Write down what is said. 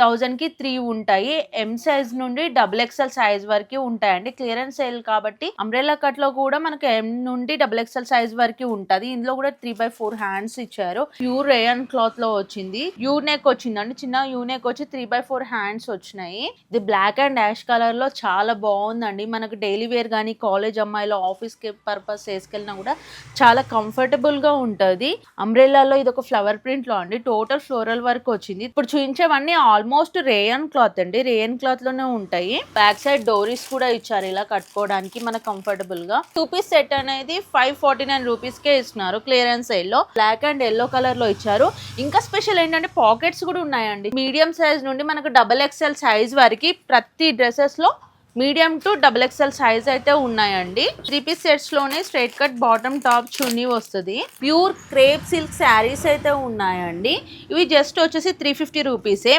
1000 కి 3 ఉంటాయి. M size నుండి డబుల్ ఎక్స్ఎల్ సైజ్ వరకు ఉంటాయండి. క్లియరెన్స్ సేల్ కాబట్టి అంబ్రెల్లా కట్ లో కూడా మనకి ఎం నుండి డబుల్ ఎక్స్ఎల్ సైజ్ వరకు ఉంటది. ఇందులో కూడా 3/4 హ్యాండ్స్ ఇచ్చారు. ప్యూర్ రేయన్ క్లాత్ లో వచ్చింది. యూ నెక్ వచ్చిందండి. చిన్న యూ నెక్ వచ్చి 3/4 హ్యాండ్స్ వచ్చినాయి. ఇది బ్లాక్ అండ్ యాష్ కలర్ లో చాలా బాగుందండి. మనకు డైలీ వేర్ గానీ కాలేజ్ అమ్మాయిలు ఆఫీస్ కి పర్పస్ వేసుకెళ్ళినా కూడా చాలా కంఫర్టబుల్ గా ఉంటది. అంబ్రెల్లాలో ఇది ఒక ఫ్లవర్ ప్రింట్ లో అండి. టోటల్ ఫ్లోరల్ వర్క్ వచ్చింది. ఇప్పుడు చూపించేవన్నీ ఆల్మోస్ట్ రేయన్ క్లాత్ అండి. రేయన్ క్లాత్ లోనే ఉంటాయి. బ్యాక్ సైడ్ డోరీస్ కూడా ఇచ్చారు ఇలా కట్టుకోవడానికి మనకు కంఫర్టబుల్ గా. 2 పీస్ సెట్ అనేది 549 రూపీస్ కే ఇస్తున్నారు క్లియరెన్స్ సేల్ లో. బ్లాక్ అండ్ ఎల్లో కలర్ లో ఇచ్చారు. ఇంకా స్పెషల్ ఏంటంటే పాకెట్స్ కూడా ఉన్నాయండి. మీడియం సైజ్ నుండి మనకు డబుల్ ఎక్స్ఎల్ సైజ్ వరకు ప్రతి డ్రెస్సెస్ లో medium to double XL size అయితే ఉన్నాయండి. 3 పీస్ సెట్స్ లోనే స్ట్రైట్ కట్ బాటమ్ టాప్ చున్నీ వస్తుంది. ప్యూర్ క్రేప్ సిల్క్ శారీస్ అయితే ఉన్నాయండి. ఇవి జస్ట్ వచ్చేసి 350 రూపీసే.